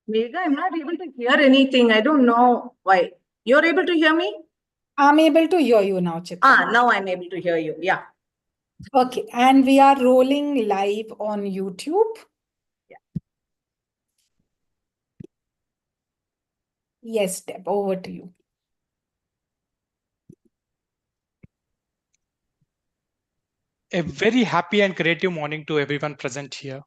Megha, I'm not able to hear anything. I don't know why. You're able to hear me? I'm able to hear you now, Chitra. Now I'm able to hear you. Yeah. Okay, and we are rolling live on YouTube. Yeah. Yes, Deb, over to you. A very happy and creative morning to everyone present here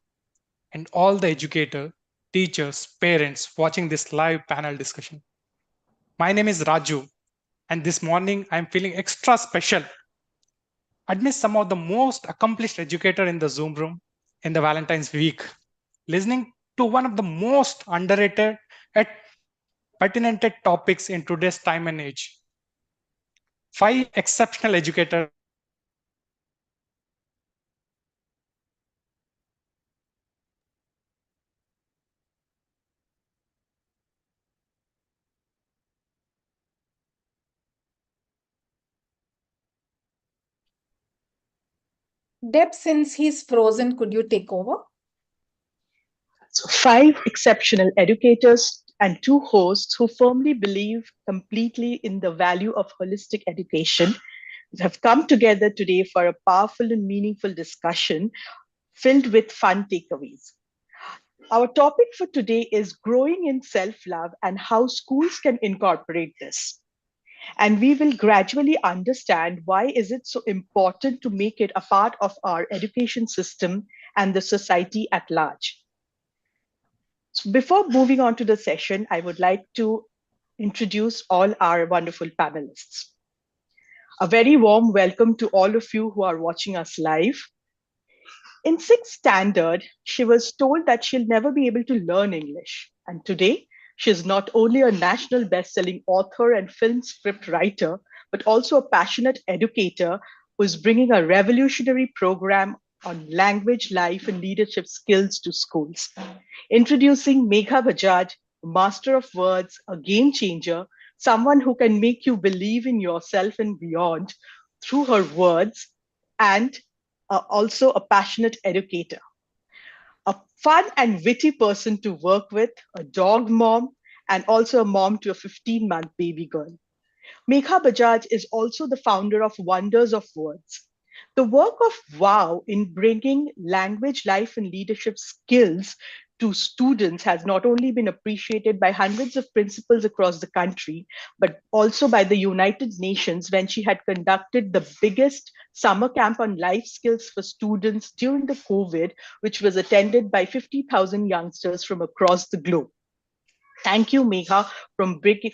and all the educators, teachers, parents watching this live panel discussion. My name is Raju, and this morning I'm feeling extra special. Admit some of the most accomplished educator in the Zoom room in the Valentine's week, listening to one of the most underrated and pertinent topics in today's time and age. Five exceptional educators from across the country sharing their experience, stories, and reflections on education and education system and Deb, since he's frozen, could you take over? So, five exceptional educators and two hosts who firmly believe completely in the value of holistic education have come together today for a powerful and meaningful discussion filled with fun takeaways. Our topic for today is growing in self love and how schools can incorporate this. And we will gradually understand why is it so important to make it a part of our education system and the society at large. So before moving on to the session, I would like to introduce all our wonderful panelists. A very warm welcome to all of you who are watching us live. In sixth standard, she was told that she'll never be able to learn English. And today, she is not only a national best-selling author and film script writer, but also a passionate educator who is bringing a revolutionary program on language, life, and leadership skills to schools. Introducing Megha Bajaj, a master of words, a game changer, someone who can make you believe in yourself and beyond through her words, and also a passionate educator, a fun and witty person to work with, a dog mom, and also a mom to a 15-month baby girl. Megha Bajaj is also the founder of Wonders of Words. The work of WOW in bringing language, life, and leadership skills to students has not only been appreciated by hundreds of principals across the country, but also by the United Nations when she had conducted the biggest summer camp on life skills for students during the COVID, which was attended by 50,000 youngsters from across the globe. Thank you, Megha,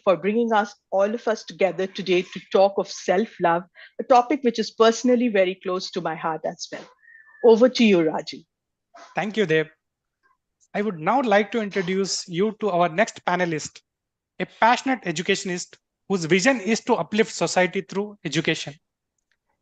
for bringing us all of us together today to talk of self-love, a topic which is personally very close to my heart as well. Over to you, Raji. Thank you, Deb. I would now like to introduce you to our next panelist, a passionate educationist whose vision is to uplift society through education.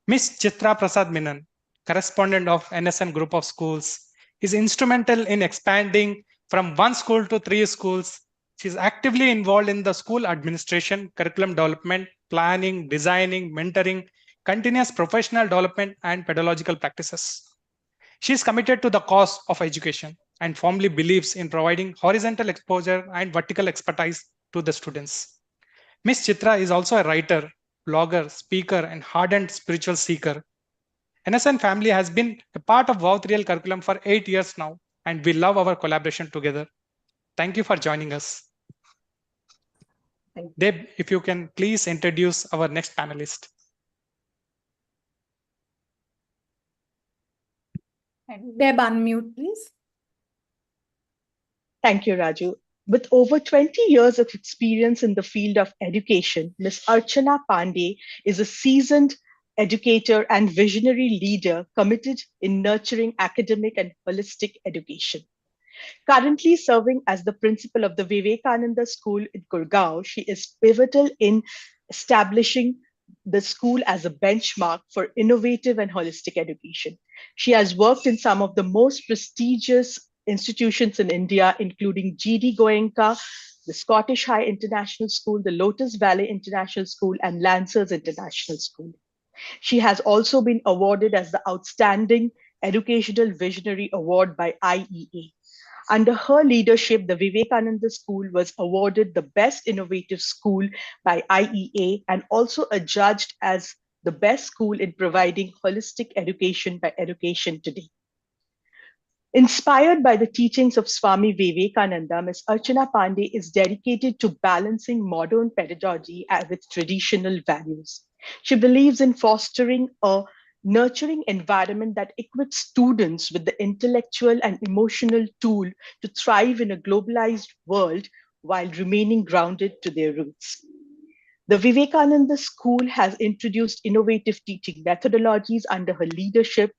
Miss Chitra Prasad Menon, correspondent of NSN Group of Schools, is instrumental in expanding from one school to three schools. She is actively involved in the school administration, curriculum development, planning, designing, mentoring, continuous professional development, and pedagogical practices. She is committed to the cause of education and firmly believes in providing horizontal exposure and vertical expertise to the students. Miss Chitra is also a writer, blogger, speaker, and hardened spiritual seeker. NSN family has been a part of Wow 3L curriculum for 8 years now, and we love our collaboration together. Thank you for joining us. Deb, if you can please introduce our next panelist. Deb, unmute, please. Thank you, Raju. With over 20 years of experience in the field of education, Ms. Archana Pandey is a seasoned educator and visionary leader committed in nurturing academic and holistic education. Currently serving as the principal of the Vivekananda School in Gurgaon, she is pivotal in establishing the school as a benchmark for innovative and holistic education. She has worked in some of the most prestigious institutions in India, including GD Goenka, the Scottish High International School, the Lotus Valley International School, and Lancers International School. She has also been awarded as the Outstanding Educational Visionary Award by IEA. Under her leadership, the Vivekananda School was awarded the Best Innovative School by IEA and also adjudged as the best school in providing holistic education by Education Today. Inspired by the teachings of Swami Vivekananda, Ms. Archana Pandey is dedicated to balancing modern pedagogy with traditional values. She believes in fostering a nurturing environment that equips students with the intellectual and emotional tool to thrive in a globalized world while remaining grounded to their roots. The Vivekananda School has introduced innovative teaching methodologies under her leadership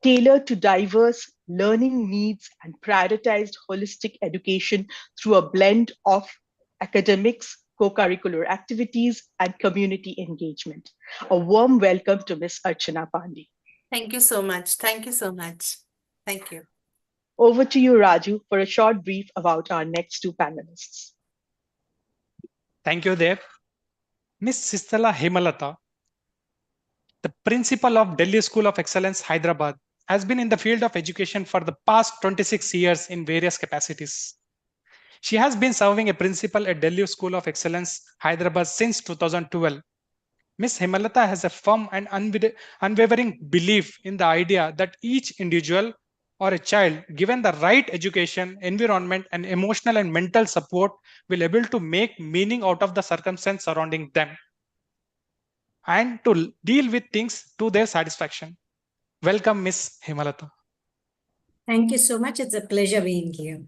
tailored to diverse learning needs and prioritized holistic education through a blend of academics, co-curricular activities, and community engagement. A warm welcome to Ms. Archana Pandey. Thank you so much. Thank you so much. Thank you. Over to you, Raju, for a short brief about our next two panelists. Thank you, Dev. Ms. Sistala Hemalata, the principal of Delhi School of Excellence, Hyderabad, has been in the field of education for the past 26 years in various capacities. She has been serving a principal at Delhi School of Excellence, Hyderabad since 2012. Ms. Hemalata has a firm and unwavering belief in the idea that each individual or a child, given the right education, environment, and emotional and mental support, will able to make meaning out of the circumstance surrounding them and to deal with things to their satisfaction. Welcome, Ms. Hemalata. Thank you so much. It's a pleasure being here.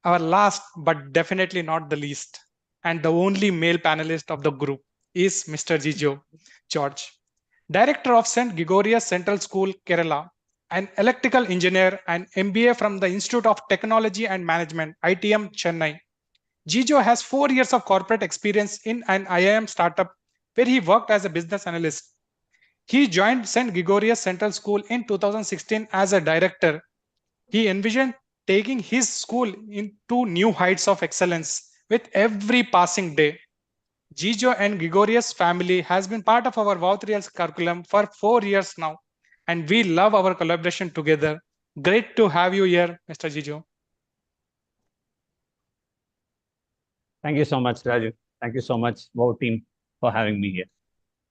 Our last, but definitely not the least, and the only male panelist of the group is Mr. Jijo George, Director of St. Gregorius Central School, Kerala, an electrical engineer and MBA from the Institute of Technology and Management, ITM, Chennai. Jijo has 4 years of corporate experience in an IIM startup where he worked as a business analyst. He joined St. Gregorius Central School in 2016 as a director. He envisioned taking his school into new heights of excellence with every passing day. Jijo and Gregorius family has been part of our Vautrial's curriculum for 4 years now, and we love our collaboration together. Great to have you here, Mr. Jijo. Thank you so much, Raju. Thank you so much, Wow team, for having me here.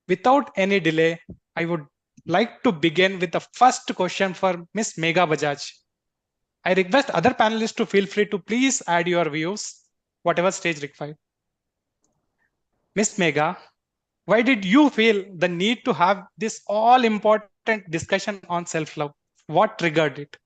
Without any delay, I would like to begin with the first question for Ms. Megha Bajaj. I request other panelists to feel free to please add your views, whatever stage required. Ms. Megha, why did you feel the need to have this all-important discussion on self-love? What triggered it?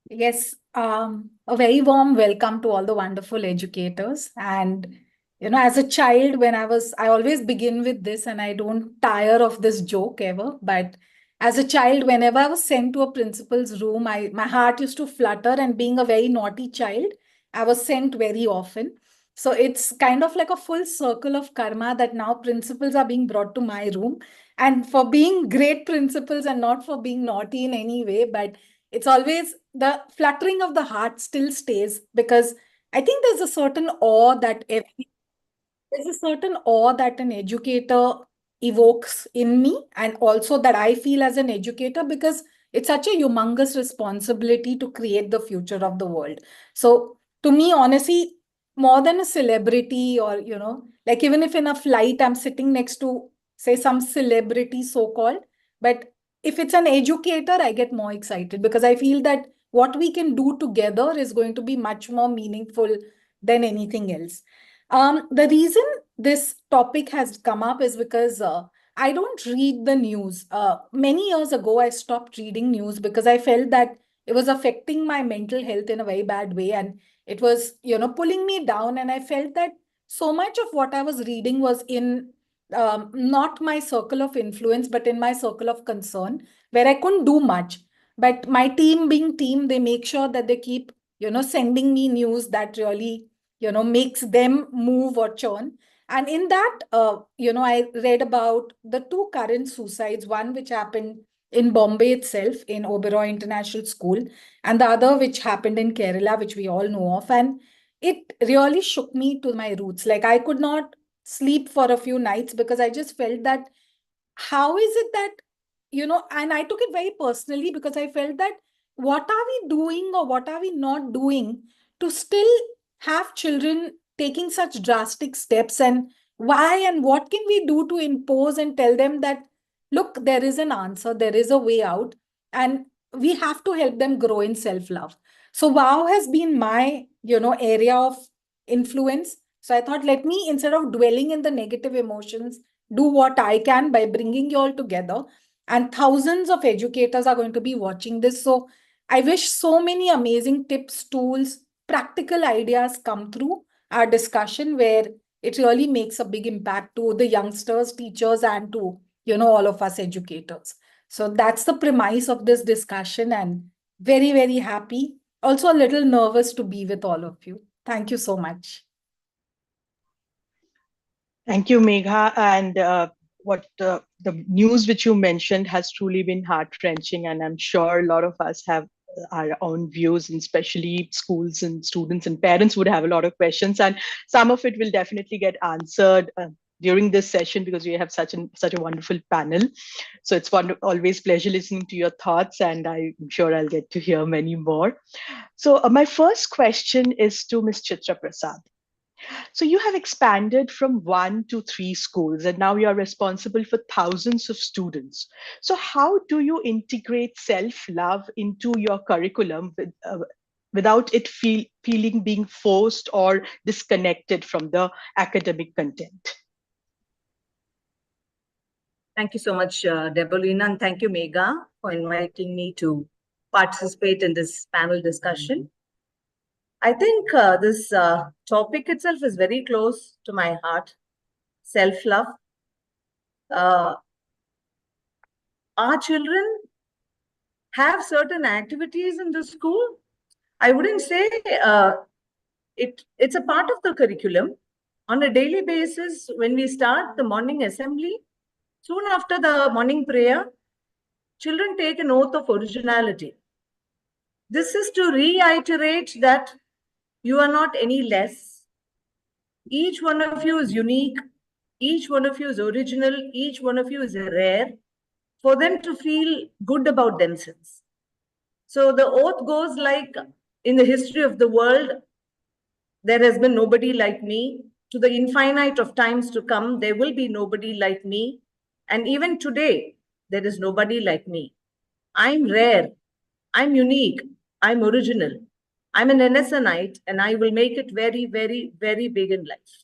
Yes, a very warm welcome to all the wonderful educators. And, as a child, I always begin with this and I don't tire of this joke ever. But as a child, whenever I was sent to a principal's room, my heart used to flutter, and being a very naughty child, I was sent very often. So it's kind of like a full circle of karma that now principals are being brought to my room, and for being great principals and not for being naughty in any way. But it's always the fluttering of the heart still stays, because I think there's a certain awe that an educator evokes in me, and also that I feel as an educator, because it's such a humongous responsibility to create the future of the world. So to me, honestly, more than a celebrity, or, like even if in a flight I'm sitting next to, say, some celebrity so-called, but if it's an educator, I get more excited, because I feel that what we can do together is going to be much more meaningful than anything else. The reason this topic has come up is because I don't read the news. Many years ago, I stopped reading news because I felt that it was affecting my mental health in a very bad way. And it was, pulling me down. And I felt that so much of what I was reading was in not my circle of influence, but in my circle of concern, where I couldn't do much. But my team being team, they make sure that they keep, sending me news that really, makes them move or churn. And in that, I read about the 2 current suicides, one which happened in Bombay itself, in Oberoi International School, and the other which happened in Kerala, which we all know of. And it really shook me to my roots. Like, I could not sleep for a few nights, because I just felt that, how is it that, and I took it very personally, because I felt that what are we doing or what are we not doing to still have children taking such drastic steps, and why and what can we do to impose and tell them that, look, there is an answer, there is a way out, and we have to help them grow in self-love. So wow has been my, area of influence. So I thought, let me, instead of dwelling in the negative emotions, do what I can by bringing you all together. And thousands of educators are going to be watching this. So I wish so many amazing tips, tools, practical ideas come through our discussion, where it really makes a big impact to the youngsters, teachers, and to, all of us educators. So that's the premise of this discussion, and very, very happy. Also a little nervous to be with all of you. Thank you so much. Thank you, Megha. And what the news which you mentioned has truly been heart-wrenching, and I'm sure a lot of us have our own views, and especially schools and students and parents would have a lot of questions, and some of it will definitely get answered during this session, because we have such a wonderful panel. So it's always pleasure listening to your thoughts, and I'm sure I'll get to hear many more. So my first question is to Ms. Chitra Prasad. So you have expanded from 1 to 3 schools, and now you are responsible for thousands of students. So how do you integrate self-love into your curriculum without it feeling being forced or disconnected from the academic content? Thank you so much, Debolina, and thank you, Megha, for inviting me to participate in this panel discussion. I think this topic itself is very close to my heart, self-love. Our children have certain activities in the school. I wouldn't say it's a part of the curriculum. On a daily basis, when we start the morning assembly, soon after the morning prayer, children take an oath of originality. This is to reiterate that you are not any less. Each one of you is unique. Each one of you is original. Each one of you is rare, for them to feel good about themselves. So the oath goes like, in the history of the world, there has been nobody like me. To the infinite of times to come, there will be nobody like me. And even today, there is nobody like me. I'm rare. I'm unique. I'm original. I'm an NSNite, and I will make it very, very, very big in life.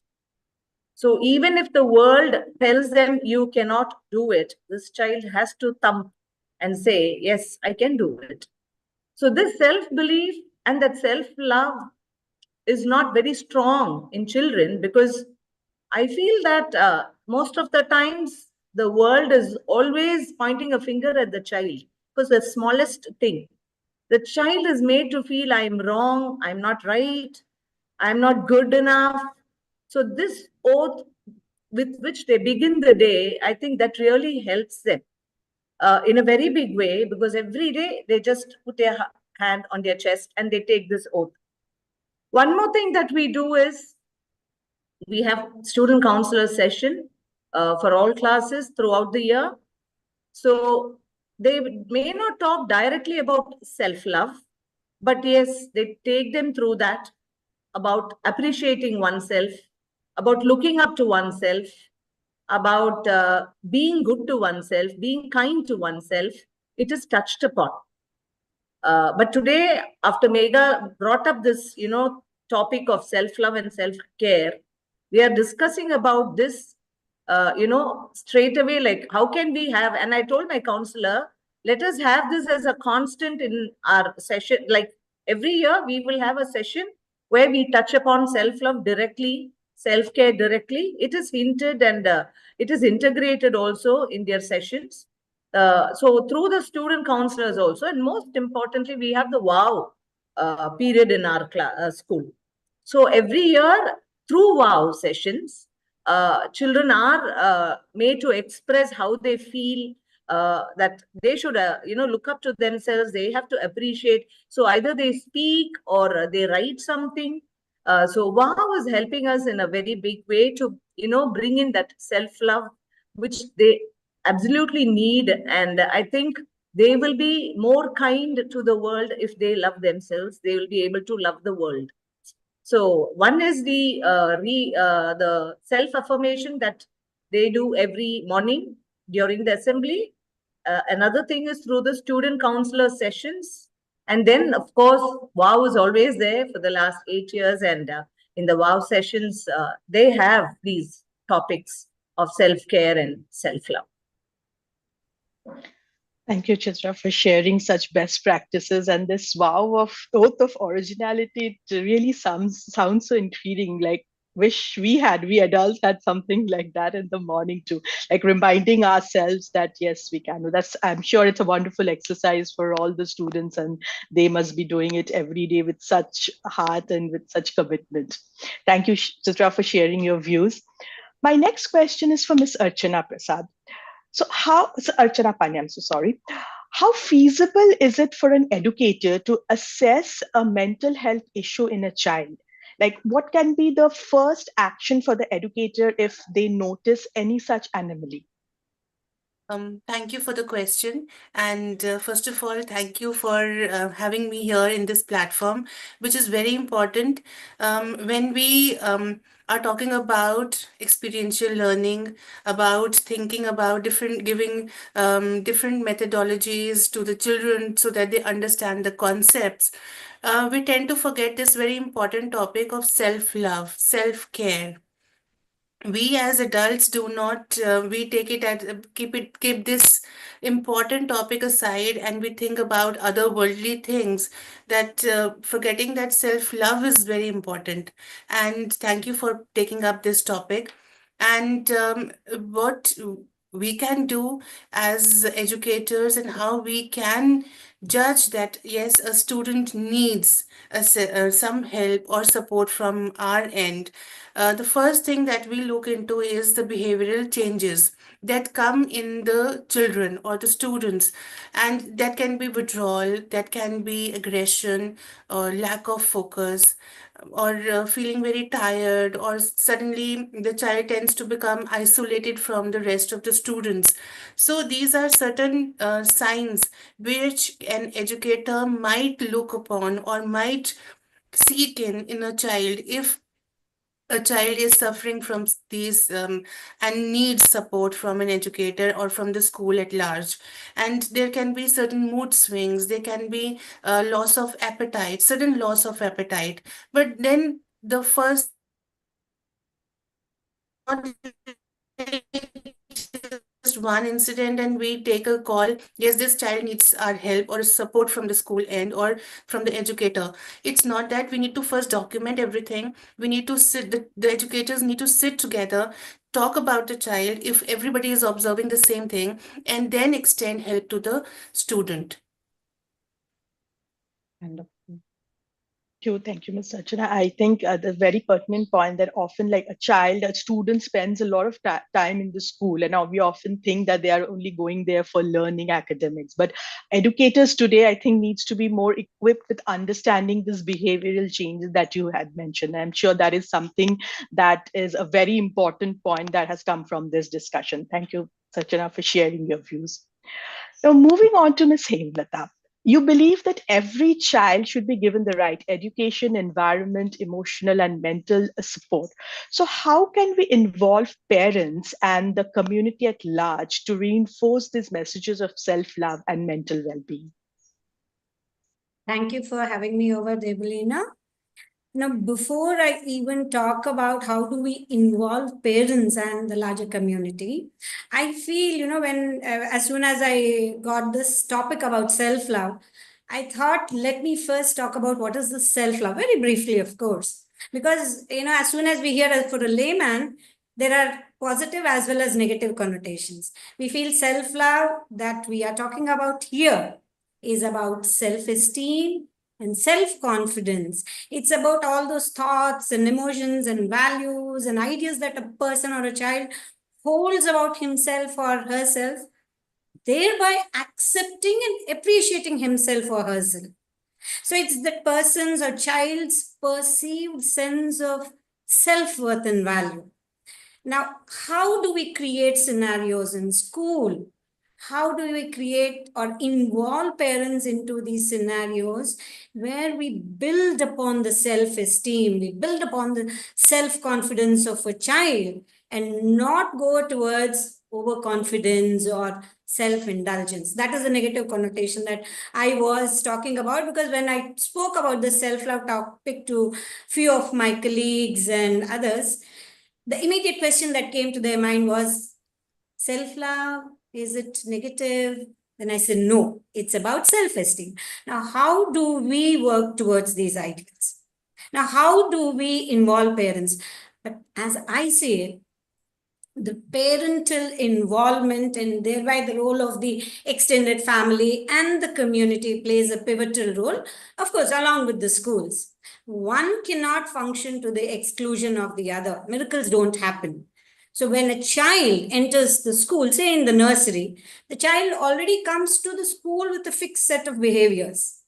So even if the world tells them you cannot do it, this child has to thump and say, yes, I can do it. So this self-belief and that self-love is not very strong in children, because I feel that most of the times the world is always pointing a finger at the child, because the smallest thing, the child is made to feel I'm wrong, I'm not right, I'm not good enough. So this oath with which they begin the day, I think that really helps them in a very big way, because every day they just put their hand on their chest and they take this oath. One more thing that we do is we have student counselor session for all classes throughout the year. So they may not talk directly about self-love, but yes, they take them through that, about appreciating oneself, about looking up to oneself, about being good to oneself, being kind to oneself. It is touched upon. But today, after Megha brought up this, topic of self-love and self-care, we are discussing about this, straight away, like how can we have, and I told my counselor, let us have this as a constant in our session. Like every year, we will have a session where we touch upon self-love directly, self-care directly. It is hinted and it is integrated also in their sessions. So through the student counselors also, and most importantly, we have the WOW period in our school. So every year through WOW sessions, children are made to express how they feel, that they should, look up to themselves. They have to appreciate. So either they speak or they write something. So WOW is helping us in a very big way to, bring in that self-love, which they absolutely need. And I think they will be more kind to the world. If they love themselves, they will be able to love the world. So one is the self-affirmation that they do every morning during the assembly. Another thing is through the student counselor sessions. And then, of course, WOW is always there for the last 8 years. And in the WOW sessions, they have these topics of self-care and self-love. Thank you, Chitra, for sharing such best practices and this oath of originality. It really sounds so intriguing. Like, wish we adults had something like that in the morning too, like reminding ourselves that yes, we can. I'm sure it's a wonderful exercise for all the students, and they must be doing it every day with such heart and with such commitment. Thank you, Chitra, for sharing your views. My next question is for Ms. Archana Prasad. So Archana Pandya, I'm so sorry. How feasible is it for an educator to assess a mental health issue in a child? Like, what can be the first action for the educator if they notice any such anomaly? Thank you for the question. And first of all, thank you for having me here in this platform, which is very important. When we are talking about experiential learning, about thinking about giving different methodologies to the children so that they understand the concepts, we tend to forget this very important topic of self-love, self-care. We as adults do not we take it at keep this important topic aside, and we think about other worldly things, that forgetting that self love is very important. And thank you for taking up this topic. And what we can do as educators, and how we can judge that yes, a student needs some help or support from our end. The first thing that we look into is the behavioral changes that come in the children or the students, and that can be withdrawal, that can be aggression, or lack of focus, or feeling very tired, or suddenly the child tends to become isolated from the rest of the students. So these are certain signs which an educator might look upon or might seek in a child, if a child is suffering from these and needs support from an educator or from the school at large. And there can be certain mood swings, there can be loss of appetite, sudden loss of appetite. But then the first not just one incident and we take a call, yes, this child needs our help or support from the school end or from the educator. It's not that. We need to first document everything. We need to the educators need to sit together, talk about the child, if everybody is observing the same thing, and then extend help to the student. Thank you, Ms. Archana. I think the very pertinent point that often, like a student spends a lot of time in the school, and now we often think that they are only going there for learning academics. But educators today, I think, needs to be more equipped with understanding this behavioral changes that you had mentioned. I'm sure that is something that is a very important point that has come from this discussion. Thank you, Archana, for sharing your views. Now, moving on to Ms. Hemlata. You believe that every child should be given the right education, environment, emotional, and mental support. So, how can we involve parents and the community at large to reinforce these messages of self love and mental well being? Thank you for having me over, Debalina. Now, before I even talk about how do we involve parents and the larger community, I feel, when as soon as I got this topic about self-love, I thought, let me first talk about what is the self-love, very briefly, of course. Because, as soon as we hear for a layman, there are positive as well as negative connotations. We feel self-love that we are talking about here is about self-esteem and self-confidence. It's about all those thoughts and emotions and values and ideas that a person or a child holds about himself or herself, thereby accepting and appreciating himself or herself. So it's that person's or child's perceived sense of self-worth and value. Now, how do we create scenarios in school? how do we create or involve parents into these scenarios where we build upon the self-esteem, we build upon the self-confidence of a child, and not go towards overconfidence or self-indulgence. That is a negative connotation that I was talking about, because when I spoke about the self-love topic to few of my colleagues and others, the immediate question that came to their mind was, self-love, is it negative? Then I said, no, it's about self-esteem. Now, how do we work towards these ideals? Now, how do we involve parents? But as I say it, the parental involvement and thereby the role of the extended family and the community plays a pivotal role, of course, along with the schools. One cannot function to the exclusion of the other. Miracles don't happen. So when a child enters the school, say in the nursery, the child already comes to the school with a fixed set of behaviors.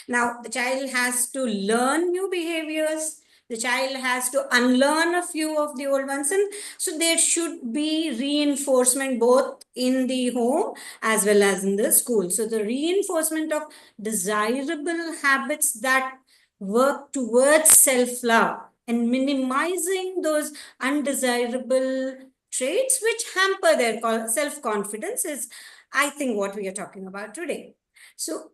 Now, the child has to learn new behaviors. The child has to unlearn a few of the old ones. And so there should be reinforcement both in the home as well as in the school. So the reinforcement of desirable habits that work towards self-love and minimizing those undesirable traits which hamper their self-confidence is, I think, what we are talking about today. So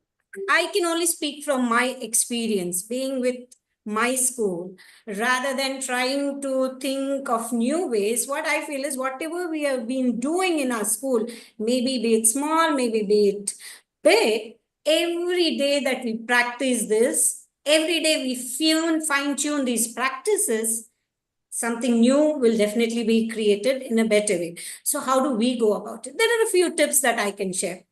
I can only speak from my experience being with my school, rather than trying to think of new ways. What I feel is whatever we have been doing in our school, maybe be it small, maybe be it big, every day that we practice this, every day we fine-tune these practices, something new will definitely be created in a better way. So how do we go about it? There are a few tips that I can share.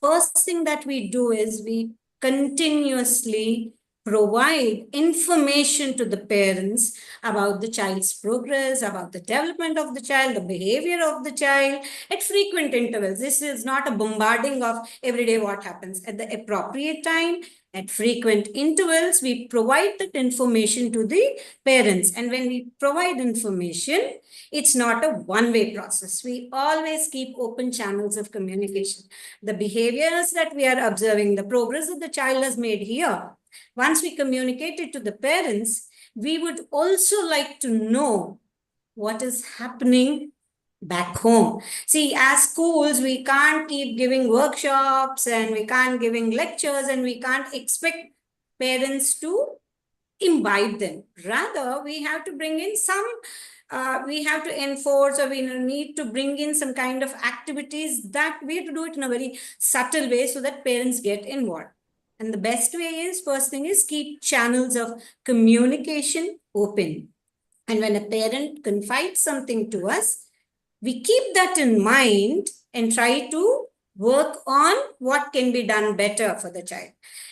First thing that we do is we continuously provide information to the parents about the child's progress, about the development of the child, the behavior of the child at frequent intervals. This is not a bombarding of every day what happens. At the appropriate time, at frequent intervals, we provide that information to the parents. And when we provide information, it's not a one-way process. We always keep open channels of communication. The behaviors that we are observing, the progress that the child has made here, once we communicate it to the parents, we would also like to know what is happening back home. See, as schools, we can't keep giving workshops and we can't giving lectures and we can't expect parents to imbibe them. Rather, we have to bring in some, we have to enforce, or we need to bring in some kind of activities that we have to do it in a very subtle way so that parents get involved. And the best way is, first thing is, keep channels of communication open. And when a parent confides something to us, we keep that in mind and try to work on what can be done better for the child.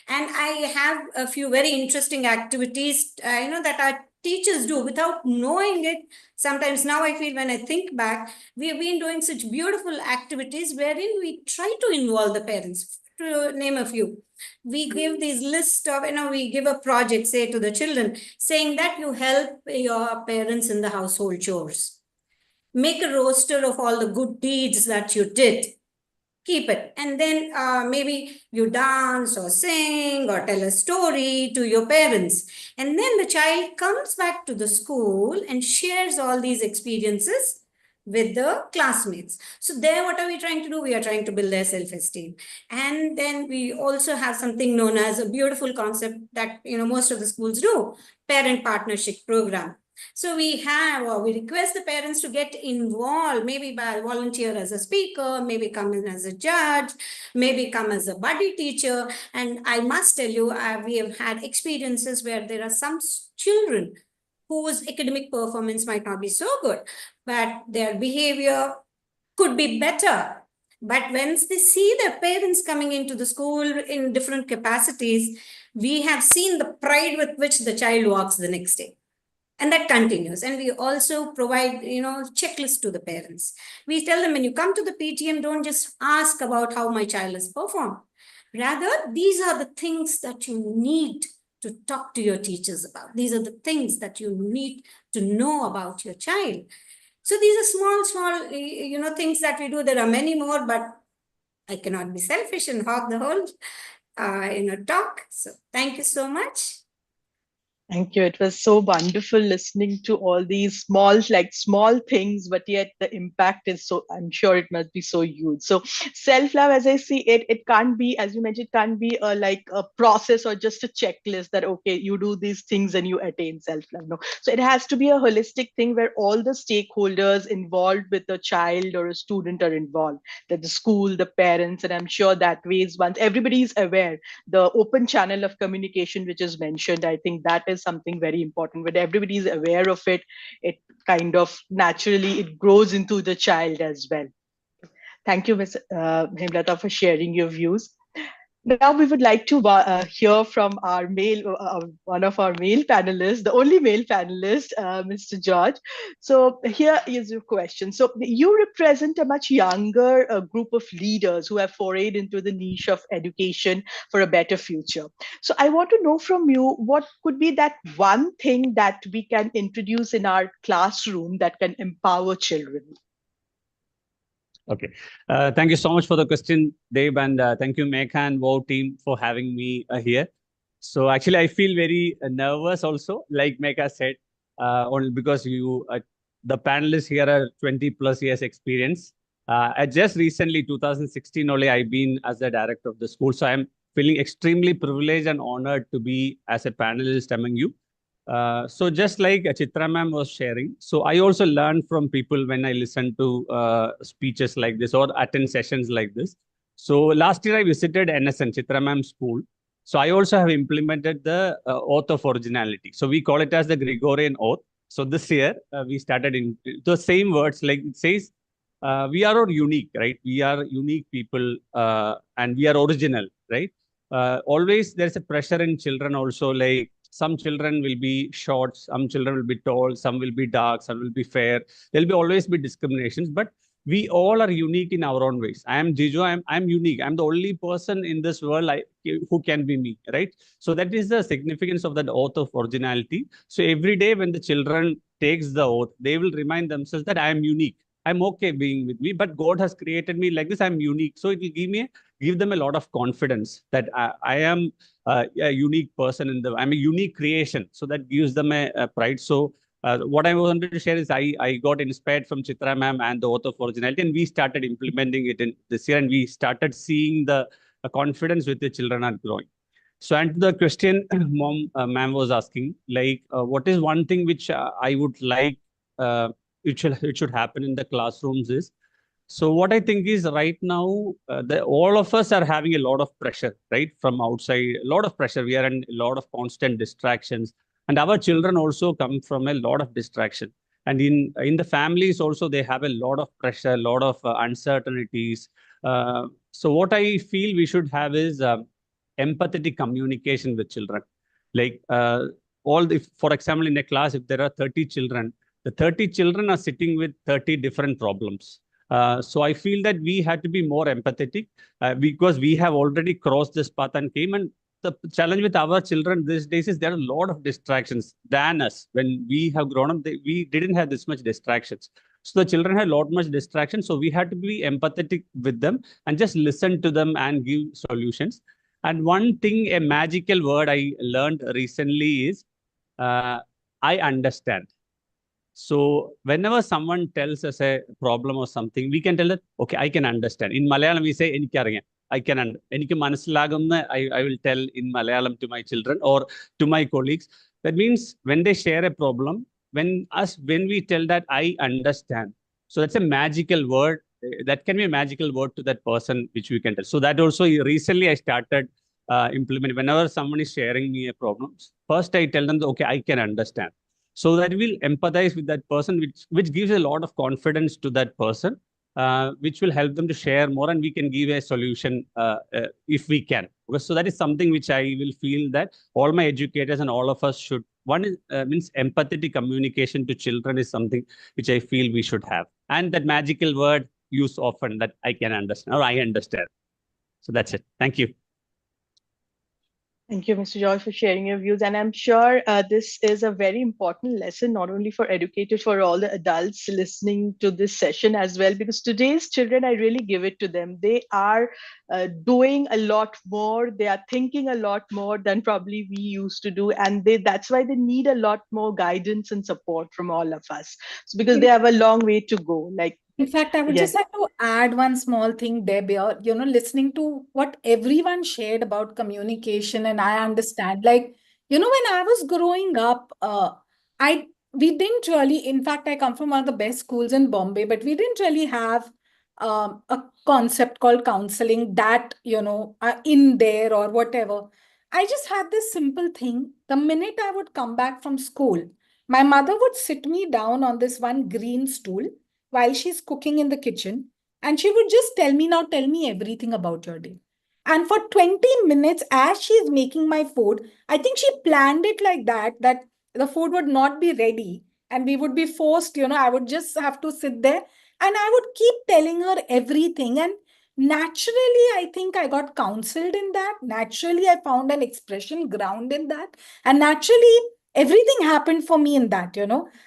And I have a few very interesting activities, that our teachers do without knowing it. Sometimes now I feel, when I think back, we have been doing such beautiful activities wherein we try to involve the parents. To name a few, we give these lists of, we give a project, say, to the children, saying that you help your parents in the household chores. Make a roster of all the good deeds that you did. Keep it. And then maybe you dance or sing or tell a story to your parents. And then the child comes back to the school and shares all these experiences with the classmates. So there, what are we trying to do? We are trying to build their self-esteem. And then we also have something known as a beautiful concept that, most of the schools do, parent partnership program. So we request the parents to get involved, maybe by volunteer as a speaker, maybe come in as a judge, maybe come as a buddy teacher. And I must tell you, we have had experiences where there are some children whose academic performance might not be so good, but their behavior could be better. But once they see their parents coming into the school in different capacities, we have seen the pride with which the child walks the next day. And that continues. And we also provide, checklists to the parents. We tell them, when you come to the PTM, don't just ask about how my child has performed. Rather, these are the things that you need to talk to your teachers about. These are the things that you need to know about your child. So these are small, things that we do. There are many more, but I cannot be selfish and hog the whole, talk. So thank you so much. Thank you. It was so wonderful listening to all these small things, but yet the impact is so, I'm sure it must be so huge. So self-love, as I see it, it can't be, as you mentioned, it can't be like a process or just a checklist that, okay, you do these things and you attain self-love. No. So it has to be a holistic thing where all the stakeholders involved with a child or a student are involved, that the school, the parents, and I'm sure that ways once everybody is aware, the open channel of communication which is mentioned, I think that is something very important. When everybody is aware of it, it kind of naturally it grows into the child as well. Thank you, Ms. Hemlata, for sharing your views. Now we would like to hear from our one of our male panelists, the only male panelist, Mr. George. So here is your question. So you represent a much younger group of leaders who have forayed into the niche of education for a better future. So I want to know from you, what could be that one thing that we can introduce in our classroom that can empower children? Okay. Thank you so much for the question, Dave, and thank you, Megha and WOW team, for having me here. So actually, I feel very nervous also, like Megha said, only because the panelists here are 20 plus years experience. I just recently, 2016 only, I've been as the director of the school. So I'm feeling extremely privileged and honored to be as a panelist among you. So just like Chitra ma'am was sharing, so I also learn from people when I listen to speeches like this or attend sessions like this. So last year I visited NSN, Chitra ma'am's school. So I also have implemented the oath of originality. So we call it as the Gregorian oath. So this year we started in the same words, like it says, we are all unique, right? We are unique people and we are original, right? Always there's a pressure in children also, like some children will be short, some children will be tall, some will be dark, some will be fair. There'll be always be discriminations, but we all are unique in our own ways. I am Jijo, I'm unique. I'm the only person in this world who can be me, right? So that is the significance of that oath of originality. So every day when the children takes the oath, they will remind themselves that I am unique. I'm okay being with me, but God has created me like this. I'm unique. So it will give them a lot of confidence that I am a unique person I'm a unique creation. So that gives them a pride. So what I wanted to share is I got inspired from Chitra ma'am and the oath of originality, and we started implementing it in this year, and we started seeing the confidence with the children are growing. So, and to the question ma'am was asking, like, what is one thing which I would like it should happen in the classrooms is, so what I think is right now, all of us are having a lot of pressure, right? From outside, a lot of pressure. We are in a lot of constant distractions. And our children also come from a lot of distraction. And in the families also, they have a lot of pressure, a lot of uncertainties. So what I feel we should have is empathetic communication with children. Like for example, in a class, if there are 30 children, the 30 children are sitting with 30 different problems. So I feel that we had to be more empathetic because we have already crossed this path and came. And the challenge with our children these days is there are a lot of distractions than us. When we have grown up, we didn't have this much distractions. So the children had a lot much distraction. So we had to be empathetic with them and just listen to them and give solutions. And one thing, a magical word I learned recently is, I understand. So whenever someone tells us a problem or something, we can tell that, okay, I can understand. In Malayalam, we say, I can understand. I will tell in Malayalam to my children or to my colleagues. That means when they share a problem, when we tell that I understand, so that's a magical word. That can be a magical word to that person, which we can tell. So that also recently I started implementing. Whenever someone is sharing me a problem, first I tell them, okay, I can understand. So that we'll empathize with that person, which gives a lot of confidence to that person, which will help them to share more, and we can give a solution if we can. So that is something which I will feel that all my educators and all of us should. One is means empathetic communication to children is something which I feel we should have, and that magical word used often, that I can understand or I understand. So that's it. Thank you. Thank you, Mr. Joy, for sharing your views. And I'm sure this is a very important lesson, not only for educators, for all the adults listening to this session as well, because today's children, I really give it to them. They are doing a lot more. They are thinking a lot more than probably we used to do. And that's why they need a lot more guidance and support from all of us. So because they have a long way to go. Like, in fact, I would yes. just like to add one small thing, Deb, listening to what everyone shared about communication, and I understand, like, when I was growing up, we didn't really, in fact, I come from one of the best schools in Bombay, but we didn't really have a concept called counseling that, in there or whatever. I just had this simple thing. The minute I would come back from school, my mother would sit me down on this one green stool while she's cooking in the kitchen, and she would just tell me, now tell me everything about your day. And for 20 minutes, as she's making my food, I think she planned it like that the food would not be ready and we would be forced, I would just have to sit there and I would keep telling her everything. And naturally, I think I got counseled in that. Naturally, I found an expression ground in that. And naturally, everything happened for me in that.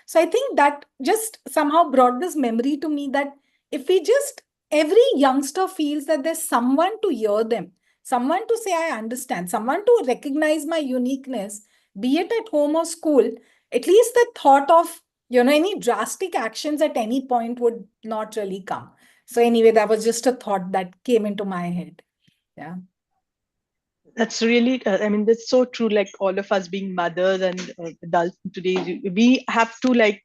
So I think that just somehow brought this memory to me that if we just, every youngster feels that there's someone to hear them, someone to say, I understand, someone to recognize my uniqueness, be it at home or school, at least the thought of, any drastic actions at any point would not really come. So anyway, that was just a thought that came into my head. Yeah. That's really, I mean, that's so true. Like all of us being mothers and adults today, we have to like,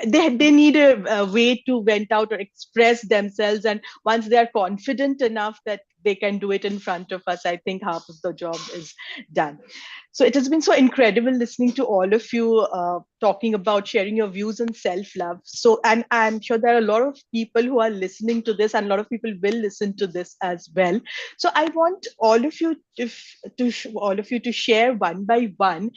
they need a way to vent out or express themselves. And once they are confident enough that they can do it in front of us, I think half of the job is done. So it has been so incredible listening to all of you talking about sharing your views on self-love. So, and I'm sure there are a lot of people who are listening to this, and a lot of people will listen to this as well. So I want all of you to share one by one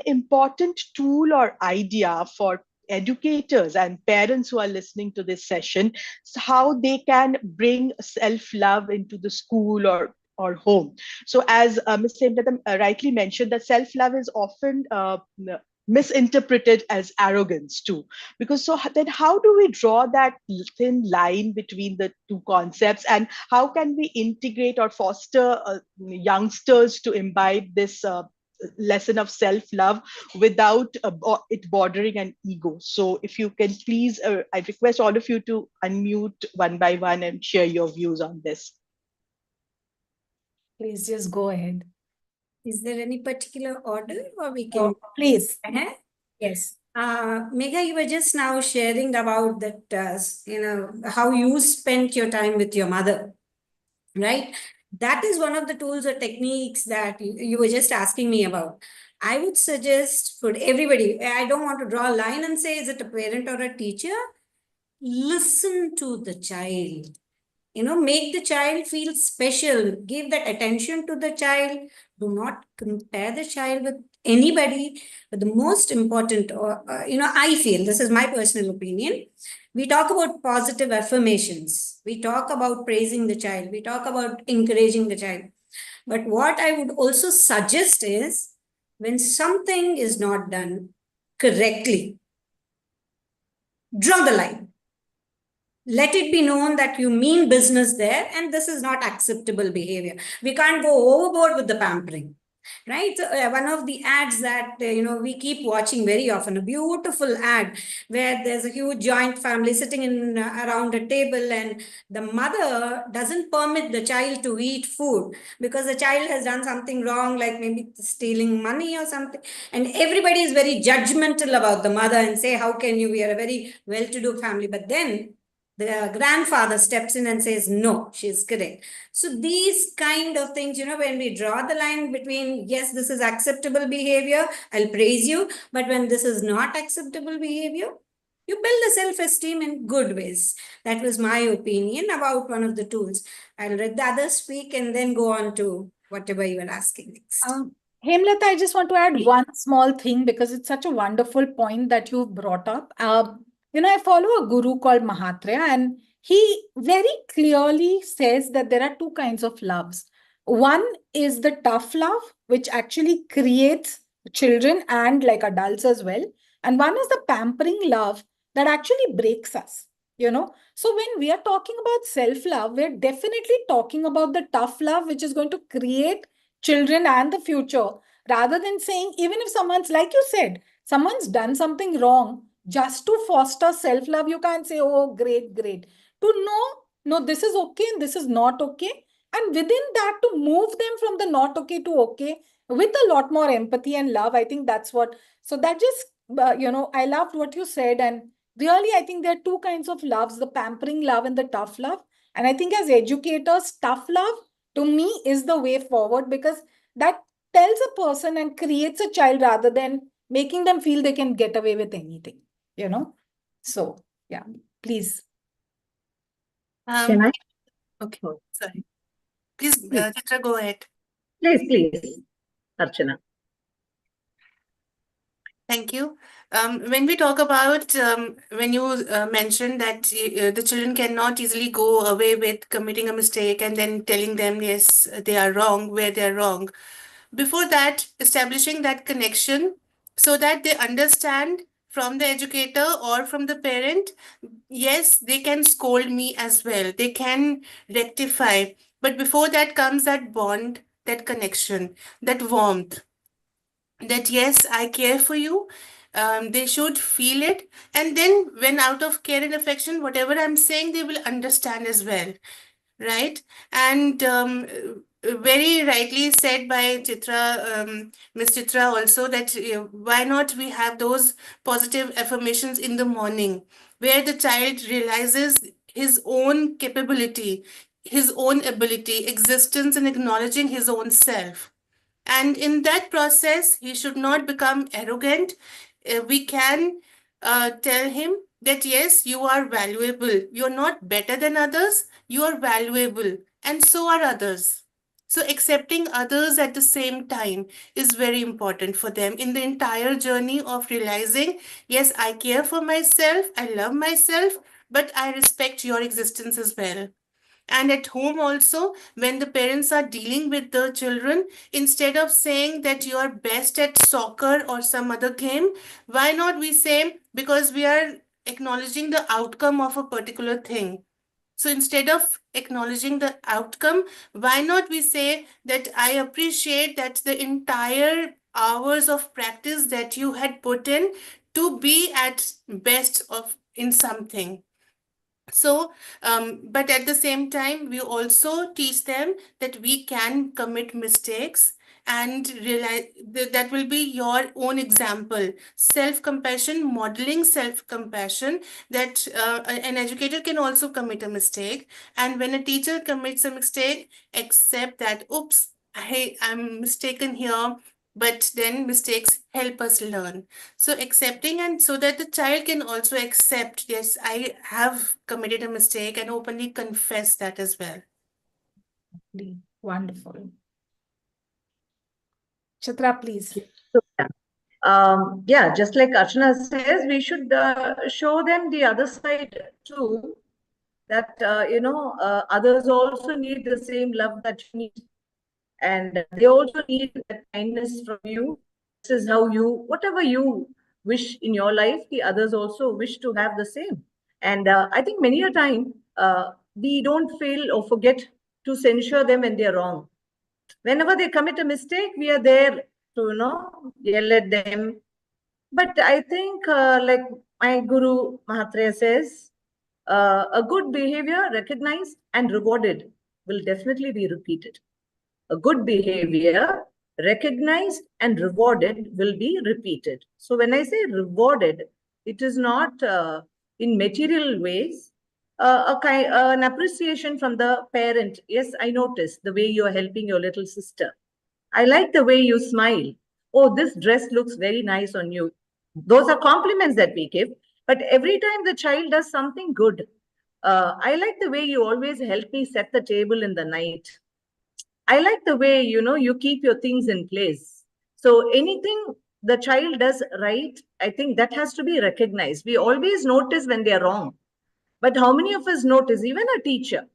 important tool or idea for educators and parents who are listening to this session, how they can bring self-love into the school or home. So as Ms. Hemlata rightly mentioned, that self-love is often misinterpreted as arrogance too, because so then how do we draw that thin line between the two concepts, and how can we integrate or foster youngsters to imbibe this lesson of self-love without it bordering an ego? So if you can please, I request all of you to unmute one by one and share your views on this. Please just go ahead. Is there any particular order, or we can? Please. Yes. Megha, you were just now sharing about that, how you spent your time with your mother, right? That is one of the tools or techniques that you were just asking me about. I would suggest for everybody, I don't want to draw a line and say, is it a parent or a teacher? Listen to the child. Make the child feel special, give that attention to the child. Do not compare the child with anybody. But the most important, I feel, this is my personal opinion, we talk about positive affirmations. We talk about praising the child. We talk about encouraging the child. But what I would also suggest is, when something is not done correctly, draw the line. Let it be known that you mean business there, and this is not acceptable behavior. We can't go overboard with the pampering, right? So, one of the ads that we keep watching very often, a beautiful ad where there's a huge joint family sitting in around a table, and the mother doesn't permit the child to eat food because the child has done something wrong, like maybe stealing money or something, and everybody is very judgmental about the mother and say, how can you, we are a very well-to-do family. But then the grandfather steps in and says, no, she's correct. So these kind of things, when we draw the line between, yes, this is acceptable behavior, I'll praise you, but when this is not acceptable behavior, you build the self-esteem in good ways. That was my opinion about one of the tools. I'll let the others speak and then go on to whatever you were asking next. Hemlata, I just want to add one small thing because it's such a wonderful point that you brought up. I follow a guru called Mahatria, and he very clearly says that there are two kinds of loves. One is the tough love, which actually creates children and like adults as well. And one is the pampering love that actually breaks us, you know. So when we are talking about self-love, we're definitely talking about the tough love, which is going to create children and the future, rather than saying, even if someone's, like you said, someone's done something wrong, just to foster self-love, you can't say, oh, great, great. To know, no, this is okay and this is not okay. And within that, to move them from the not okay to okay with a lot more empathy and love. I think that's what, so that just, I loved what you said. And really, I think there are two kinds of loves, the pampering love and the tough love. And I think as educators, tough love to me is the way forward, because that tells a person and creates a child rather than making them feel they can get away with anything, you know? So, yeah, please. Can I? Okay, sorry. Please, Chitra, go ahead. Please, Archana. Thank you. When we talk about, when you mentioned that the children cannot easily go away with committing a mistake and then telling them, yes, they are wrong, where they are wrong. Before that, establishing that connection so that they understand from the educator or from the parent, yes, they can scold me as well. They can rectify. But before that comes that bond, that connection, that warmth, that yes, I care for you. They should feel it. And then when out of care and affection, whatever I'm saying, they will understand as well. Right? And very rightly said by Chitra, Miss Chitra also, that why not we have those positive affirmations in the morning where the child realizes his own capability, his own ability, existence, and acknowledging his own self. And in that process, he should not become arrogant. We can tell him that, yes, you are valuable. You're not better than others. You are valuable. And so are others. So accepting others at the same time is very important for them in the entire journey of realizing, yes, I care for myself. I love myself, but I respect your existence as well. And at home also, when the parents are dealing with the children, instead of saying that you are best at soccer or some other game, why not we say, because we are acknowledging the outcome of a particular thing. So instead of acknowledging the outcome, why not we say that I appreciate that the entire hours of practice that you had put in to be at best of in something. So, but at the same time, we also teach them that we can commit mistakes and realize that will be your own example. Self-compassion, modeling self-compassion, that an educator can also commit a mistake. And when a teacher commits a mistake, accept that, oops, I'm mistaken here. But then mistakes help us learn. So accepting, and so that the child can also accept, yes, I have committed a mistake, and openly confess that as well. Wonderful. Chitra, please. Yeah, just like Archana says, we should show them the other side too, that, others also need the same love that you need. And they also need that kindness from you. This is how you, whatever you wish in your life, the others also wish to have the same. And I think many a time we don't fail or forget to censure them when they're wrong. Whenever they commit a mistake, we are there to, yell at them. But I think, like my Guru Mahatria says, a good behavior recognized and rewarded will definitely be repeated. A good behavior recognized and rewarded will be repeated. So when I say rewarded, it is not in material ways, an appreciation from the parent. Yes, I noticed the way you are helping your little sister. I like the way you smile. Oh, this dress looks very nice on you. Those are compliments that we give. But every time the child does something good, I like the way you always help me set the table in the night. I like the way, you keep your things in place. So anything the child does right, I think that has to be recognized. We always notice when they're wrong. But how many of us notice, even a teacher,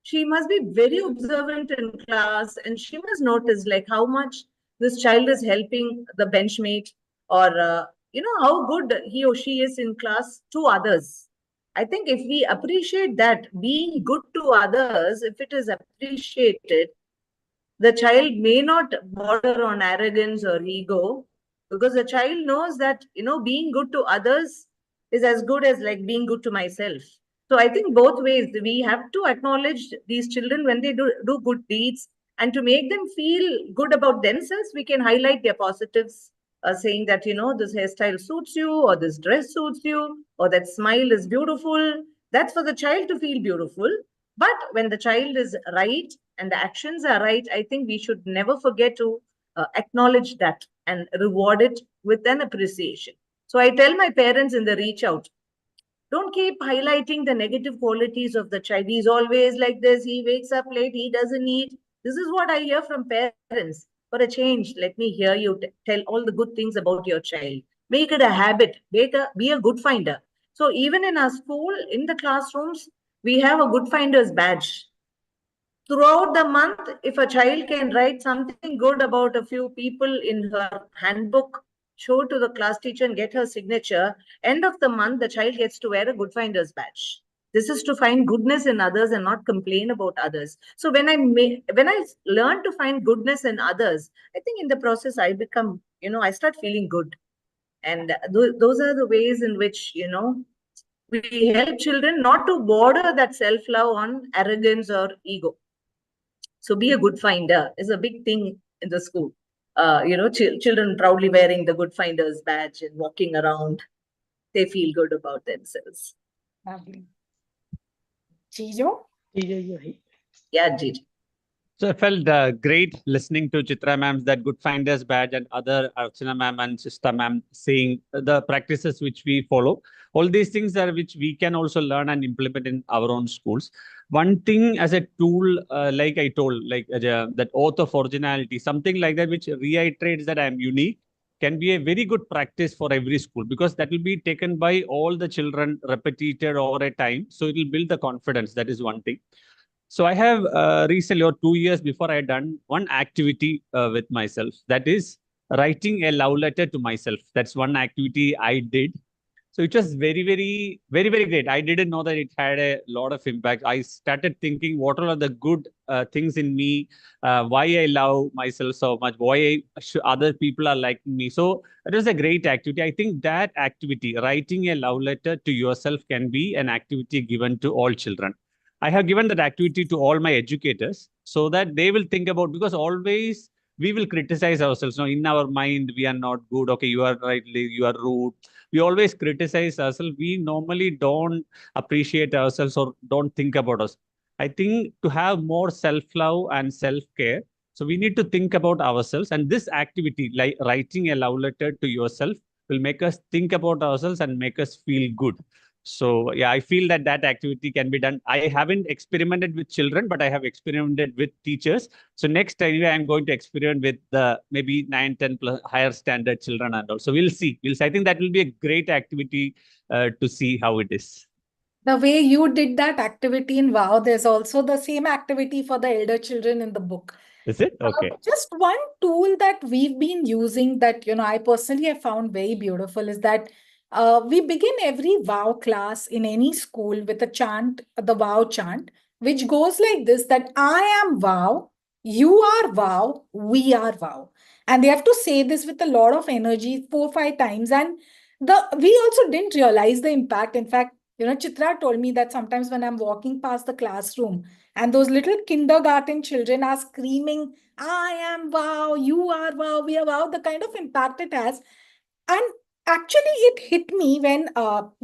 she must be very observant in class, and she must notice like how much this child is helping the benchmate, or how good he or she is in class to others. I think if we appreciate that being good to others, if it is appreciated, the child may not border on arrogance or ego, because the child knows that being good to others is as good as like being good to myself. So I think both ways we have to acknowledge these children when they do good deeds, and to make them feel good about themselves, we can highlight their positives, saying that this hairstyle suits you, or this dress suits you, or that smile is beautiful. That's for the child to feel beautiful. But when the child is right and the actions are right, I think we should never forget to acknowledge that and reward it with an appreciation. So I tell my parents in the reach out, don't keep highlighting the negative qualities of the child. He's always like this. He wakes up late. He doesn't eat. This is what I hear from parents. For a change, let me hear you tell all the good things about your child. Make it a habit. Be a good finder. So even in our school, in the classrooms, we have a good finder's badge. Throughout the month, if a child can write something good about a few people in her handbook, show to the class teacher and get her signature, end of the month, the child gets to wear a good finder's badge. This is to find goodness in others and not complain about others. So when I learn to find goodness in others, I think in the process I become, I start feeling good. And those are the ways in which, we help children not to border that self-love on arrogance or ego. So be a good finder is a big thing in the school. Children proudly wearing the good finder's badge and walking around. They feel good about themselves. Lovely. Chijo? Yeah, Gigi. So I felt great listening to Chitra ma'am's that Good Finders badge and other Archana ma'am and Sista ma'am saying the practices which we follow. All these things are which we can also learn and implement in our own schools. One thing as a tool, like I told, like that oath of originality, something like that, which reiterates that I am unique, can be a very good practice for every school, because that will be taken by all the children repeated over a time. So it will build the confidence. That is one thing. So I have recently, or 2 years before, I had done one activity with myself. That is writing a love letter to myself. That's one activity I did. So it was very, very, very, very great. I didn't know that it had a lot of impact. I started thinking, what are the good things in me? Why I love myself so much? Why other people are liking me? So it was a great activity. I think that activity, writing a love letter to yourself, can be an activity given to all children. I have given that activity to all my educators so that they will think about, because always we will criticize ourselves. No, in our mind, we are not good. Okay, you are right, you are rude. We always criticize ourselves. We normally don't appreciate ourselves or don't think about us. I think to have more self-love and self-care, so we need to think about ourselves. And this activity, like writing a love letter to yourself, will make us think about ourselves and make us feel good. So yeah, I feel that that activity can be done. I haven't experimented with children, but I have experimented with teachers. So next time I'm going to experiment with the maybe 9, 10 plus higher standard children and all. So we'll see. We'll see. I think that will be a great activity to see how it is. The way you did that activity in WOW, there's also the same activity for the elder children in the book. Is it? Okay. Just one tool that we've been using that, I personally have found very beautiful is that we begin every WOW class in any school with a chant, the WOW chant, which goes like this, that I am WOW, you are WOW, we are WOW. And they have to say this with a lot of energy 4, 5 times. And we also didn't realize the impact. In fact, Chitra told me that sometimes when I'm walking past the classroom and those little kindergarten children are screaming, I am WOW, you are WOW, we are WOW, the kind of impact it has. And actually, it hit me when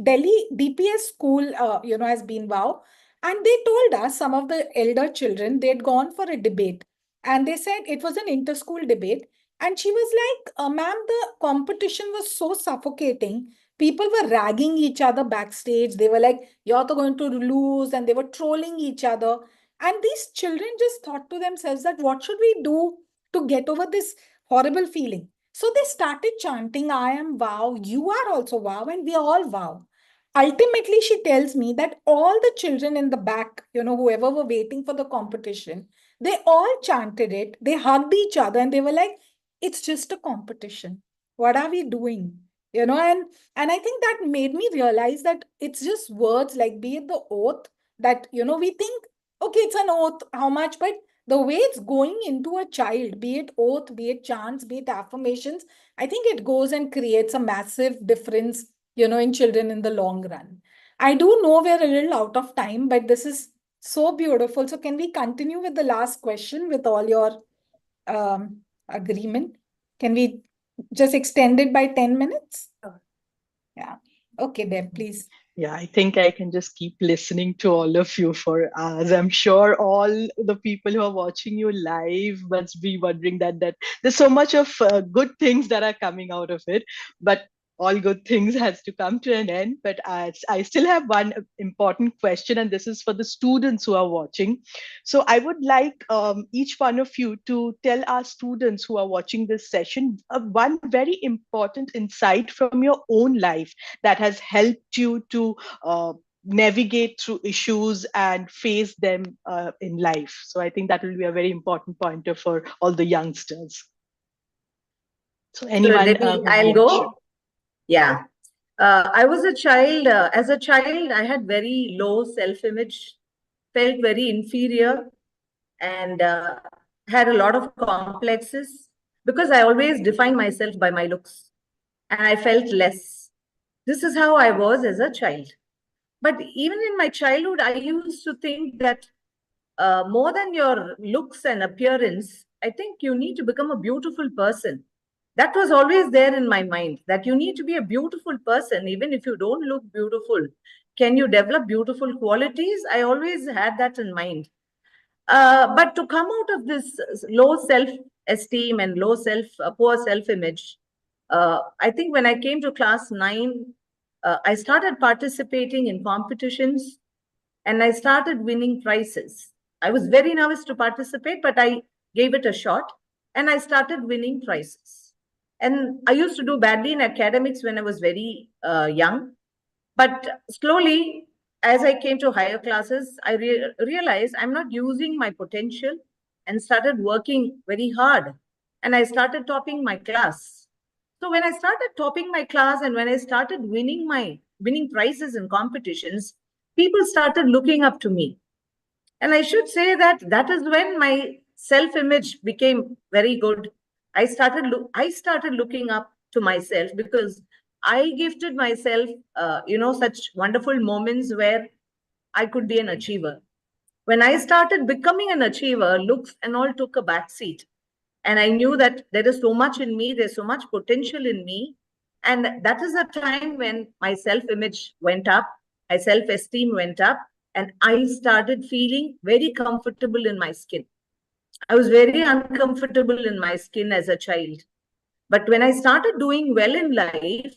Delhi DPS school, has been WOW. And they told us, some of the elder children, they'd gone for a debate. And they said it was an inter-school debate. And she was like, ma'am, the competition was so suffocating. People were ragging each other backstage. They were like, you're going to lose. And they were trolling each other. And these children just thought to themselves that what should we do to get over this horrible feeling? So they started chanting, I am WOW, you are also WOW, and we are all WOW. ultimately, she tells me that all the children in the back, whoever were waiting for the competition, they all chanted it. They hugged each other and they were like, it's just a competition. What are we doing? And I think that made me realize that it's just words, like be it the oath that, we think, okay, it's an oath, how much? But the way it's going into a child, be it oath, be it chants, be it affirmations, I think it goes and creates a massive difference, in children in the long run. I do know we're a little out of time, but this is so beautiful. So can we continue with the last question with all your agreement? Can we just extend it by 10 minutes? Sure. Yeah. Okay, Deb, please. Yeah, I think I can just keep listening to all of you for hours. I'm sure all the people who are watching you live must be wondering that there's so much of good things that are coming out of it. But all good things has to come to an end. But I still have one important question, and this is for the students who are watching. So I would like each one of you to tell our students who are watching this session one very important insight from your own life that has helped you to navigate through issues and face them in life. So I think that will be a very important pointer for all the youngsters. So anyone Debbie, I'll go. Yeah. I was a child. As a child, I had very low self-image, felt very inferior, and had a lot of complexes because I always defined myself by my looks, and I felt less. This is how I was as a child. But even in my childhood, I used to think that more than your looks and appearance, I think you need to become a beautiful person. That was always there in my mind, that you need to be a beautiful person, even if you don't look beautiful. Can you develop beautiful qualities? I always had that in mind. But to come out of this low self-esteem and poor self-image, I think when I came to class 9, I started participating in competitions and I started winning prizes. I was very nervous to participate, but I gave it a shot and I started winning prizes. And I used to do badly in academics when I was very young. But slowly, as I came to higher classes, I realized I'm not using my potential and started working very hard. And I started topping my class. So when I started topping my class and when I started winning prizes in competitions, people started looking up to me. And I should say that is when my self-image became very good. I started looking up to myself because I gifted myself, such wonderful moments where I could be an achiever. When I started becoming an achiever, looks and all took a backseat. And I knew that there is so much in me, there's so much potential in me. And that is a time when my self-image went up, my self-esteem went up, and I started feeling very comfortable in my skin. I was very uncomfortable in my skin as a child. But when I started doing well in life,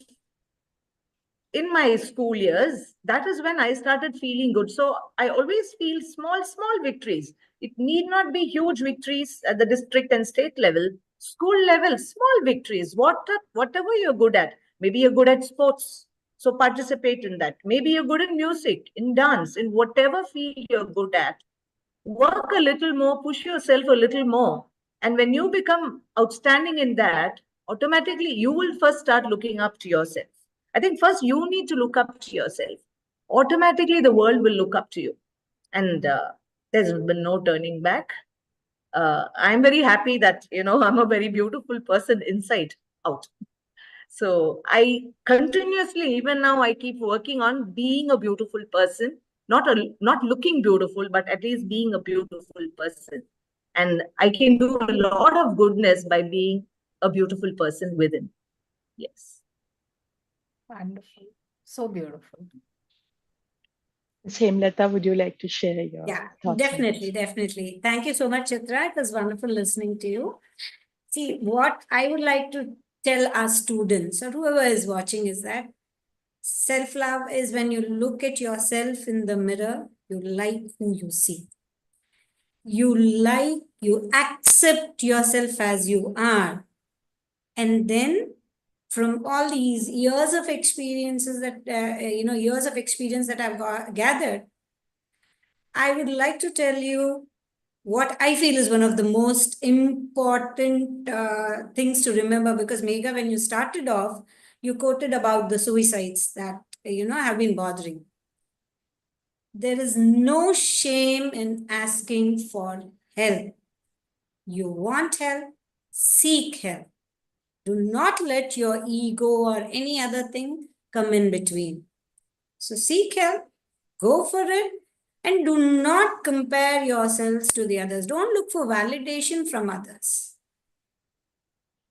in my school years, that is when I started feeling good. So I always feel small victories. It need not be huge victories at the district and state level. School level, small victories. Whatever you're good at. Maybe you're good at sports, so participate in that. Maybe you're good in music, in dance, in whatever field you're good at. Work a little more, push yourself a little more. And when you become outstanding in that, automatically you will first start looking up to yourself. I think first you need to look up to yourself. Automatically, the world will look up to you. And there's been no turning back. I'm very happy that, I'm a very beautiful person inside out. So I continuously, even now, I keep working on being a beautiful person, not looking beautiful, but at least being a beautiful person. And I can do a lot of goodness by being a beautiful person within. Yes. Wonderful. So beautiful. Hemlata, would you like to share your thoughts? Definitely. Thank you so much, Chitra. It was wonderful listening to you. See, what I would like to tell our students or whoever is watching is that self-love is when you look at yourself in the mirror, you like who you see. You accept yourself as you are. And then from all these years of experiences that, years of experience that I've gathered, I would like to tell you what I feel is one of the most important things to remember. Because Megha, when you started off, you quoted about the suicides that, have been bothering. There is no shame in asking for help. You want help, seek help. Do not let your ego or any other thing come in between. So seek help, go for it, and do not compare yourselves to the others. Don't look for validation from others.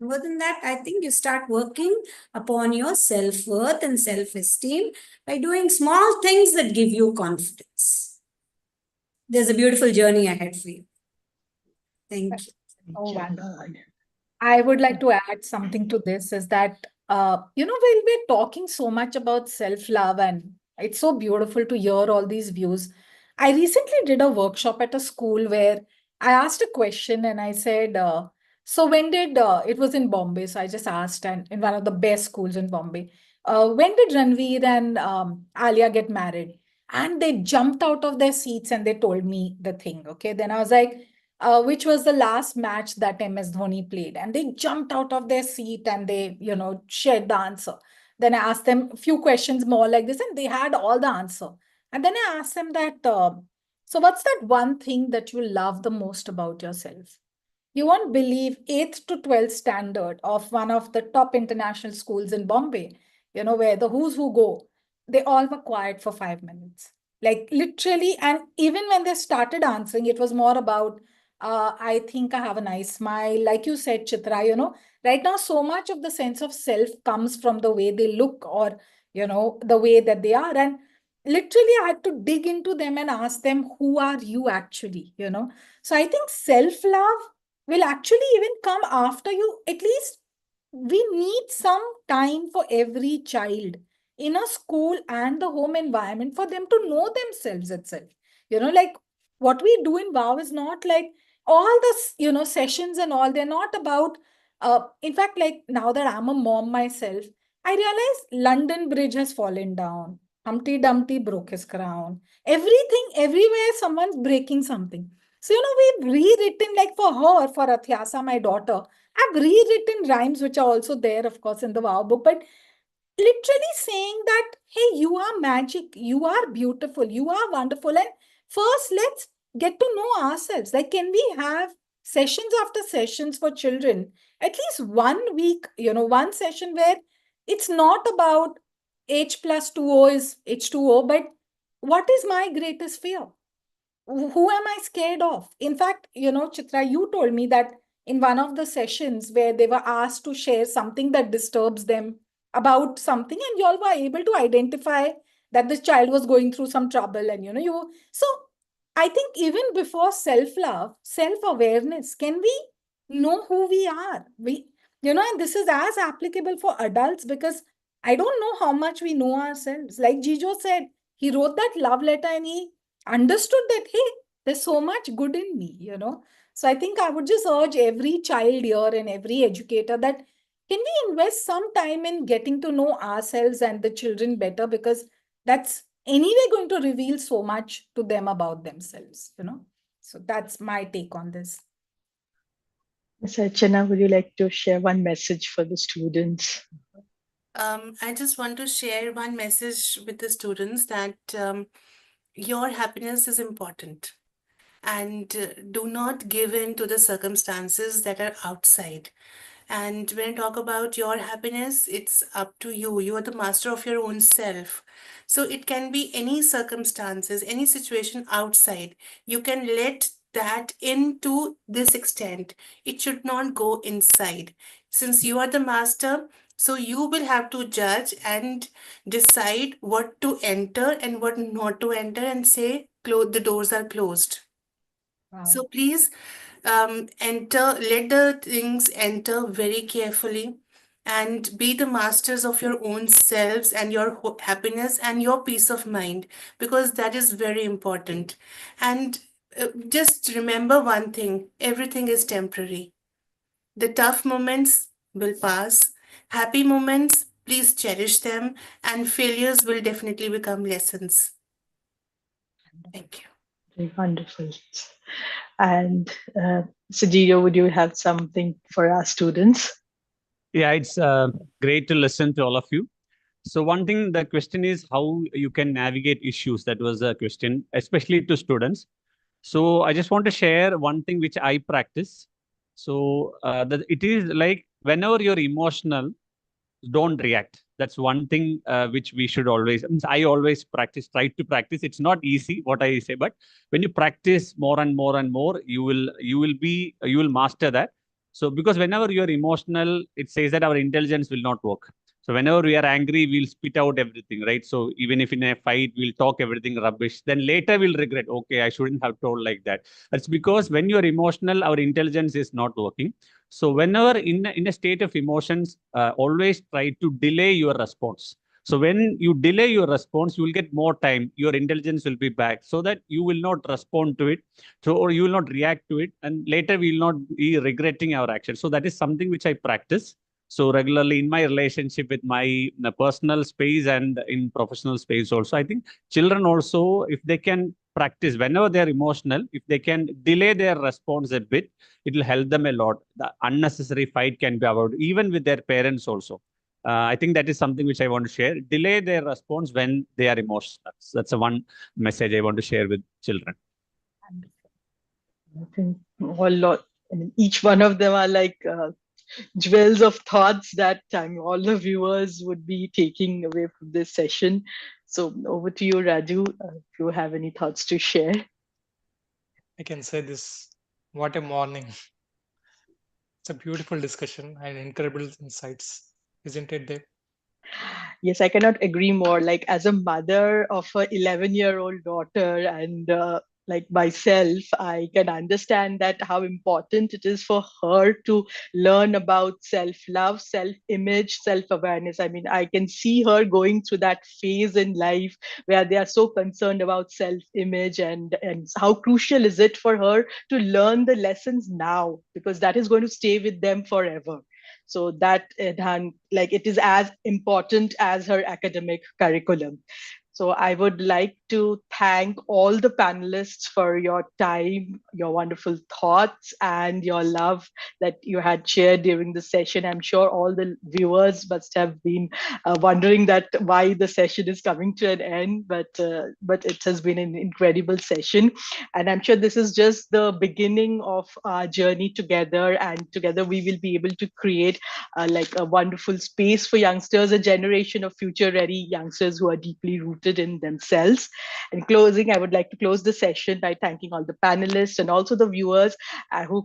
More than that, I think you start working upon your self-worth and self-esteem by doing small things that give you confidence. There's a beautiful journey ahead for you. Thank you. Oh, Yeah. I would like to add something to this is that, when we're talking so much about self-love, and it's so beautiful to hear all these views. I recently did a workshop at a school where I asked a question and I said, so when did, it was in Bombay, so I just asked, and in one of the best schools in Bombay, when did Ranveer and Alia get married? And they jumped out of their seats and they told me the thing. Okay. Then I was like, which was the last match that MS Dhoni played. And they jumped out of their seat and they, shared the answer. Then I asked them a few questions more like this, and they had all the answer. And then I asked them that, so what's that one thing that you love the most about yourself? You won't believe 8th to 12th standard of one of the top international schools in Bombay, where the who's who go, they all were quiet for 5 minutes. Like literally, and even when they started answering, it was more about, I think I have a nice smile. Like you said, Chitra, right now, so much of the sense of self comes from the way they look or, the way that they are. And literally, I had to dig into them and ask them, who are you actually, So I think self-love will actually even come after you. At least we need some time for every child in a school and the home environment for them to know themselves itself. Like what we do in WOW is not like all the, sessions and all, they're not about, in fact, like now that I'm a mom myself, I realize London Bridge has fallen down. Humpty Dumpty broke his crown. Everything, everywhere, someone's breaking something. So, we've rewritten, like for her, for Athyasa, my daughter, I've rewritten rhymes which are also there, of course, in the WOW book, but literally saying that, hey, you are magic, you are beautiful, you are wonderful. And first, let's get to know ourselves. Like, can we have sessions after sessions for children, at least 1 week, one session where it's not about H plus 2O is H2O, but what is my greatest fear? Who am I scared of? In fact, Chitra, you told me that in one of the sessions where they were asked to share something that disturbs them about something, and you all were able to identify that this child was going through some trouble, and so I think even before self-love, self-awareness, can we know who we are? And this is as applicable for adults, because I don't know how much we know ourselves. Like Jijo said, he wrote that love letter and he understood that, hey, there's so much good in me, So I think I would just urge every child here and every educator that can we invest some time in getting to know ourselves and the children better, because that's anyway going to reveal so much to them about themselves, So that's my take on this. Ms. Archana, would you like to share one message for the students? I just want to share one message with the students that your happiness is important, and do not give in to the circumstances that are outside. And when I talk about your happiness, it's up to you. You are the master of your own self. So it can be any circumstances, any situation outside. You can let that in to this extent. It should not go inside. Since you are the master, so you will have to judge and decide what to enter and what not to enter, and say, the doors are closed. Wow. So please let the things enter very carefully, and be the masters of your own selves and your happiness and your peace of mind, because that is very important. And just remember one thing, everything is temporary. The tough moments will pass. Happy moments, please cherish them, and failures will definitely become lessons. Thank you. Very wonderful. And Sajio, would you have something for our students? Yeah, it's great to listen to all of you. So one thing, the question is how you can navigate issues. That was the question, especially to students. So I just want to share one thing which I practice. So it is like whenever you're emotional, don't react. That's one thing which we should always, I always try to practice. It's not easy what I say, but when you practice more and more and more, you will master that. So because whenever you're emotional, it says that our intelligence will not work. So whenever we are angry, we'll spit out everything, right? So even if in a fight, we'll talk everything rubbish, then later we'll regret, okay, I shouldn't have told like that. That's because when you're emotional, our intelligence is not working. So whenever in a state of emotions, always try to delay your response. So when you delay your response, you will get more time. Your intelligence will be back so that you will not respond to it. So, or you will not react to it. And later we will not be regretting our action. So that is something which I practice. So regularly in my relationship with my personal space and in professional space also, I think children also, if they can practice whenever they're emotional, if they can delay their response a bit, it will help them a lot. The unnecessary fight can be avoided, even with their parents also. I think that is something which I want to share. Delay their response when they are emotional. That's the one message I want to share with children. I think each one of them are like jewels of thoughts that all the viewers would be taking away from this session. So over to you, Raju, if you have any thoughts to share. I can say this. What a morning. It's a beautiful discussion and incredible insights, isn't it, Dave? Yes, I cannot agree more. Like as a mother of a 11-year-old daughter and like myself, I can understand that how important it is for her to learn about self-love, self-image, self-awareness. I mean, I can see her going through that phase in life where they are so concerned about self-image and how crucial is it for her to learn the lessons now, because that is going to stay with them forever. So that like it is as important as her academic curriculum. So I would like to thank all the panelists for your time, your wonderful thoughts, and your love that you had shared during the session. I'm sure all the viewers must have been wondering that why the session is coming to an end, but it has been an incredible session, and I'm sure this is just the beginning of our journey together. And together we will be able to create like a wonderful space for youngsters, a generation of future-ready youngsters who are deeply rooted in themselves. In closing, I would like to close the session by thanking all the panelists and also the viewers who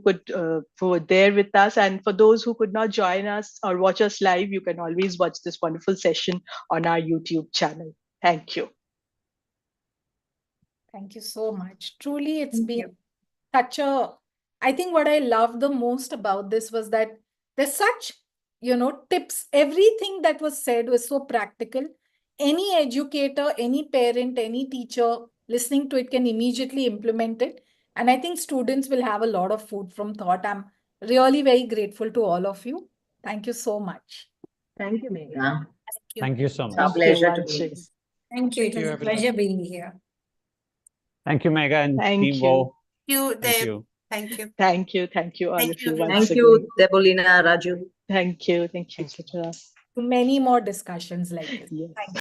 were there with us. And for those who could not join us or watch us live, you can always watch this wonderful session on our YouTube channel. Thank you. Thank you so much. Truly, it's been such a, I think what I love the most about this was that there's such, tips. Everything that was said was so practical. Any educator, any parent, any teacher listening to it can immediately implement it. And I think students will have a lot of food from thought. I'm really very grateful to all of you. Thank you so much. Thank you, Megha. Thank you so It's our much. pleasure to be. Thank you. It was a everyone. pleasure being here. Thank you, Megha and Thank team you. WOW. You, Thank Deb. you. Thank you. Thank you. Thank you, all Thank of you, you once Thank again. you, Debolina, Raju. Thank you. Thank you, Thank you. Chitra. Many more discussions like this. Yes.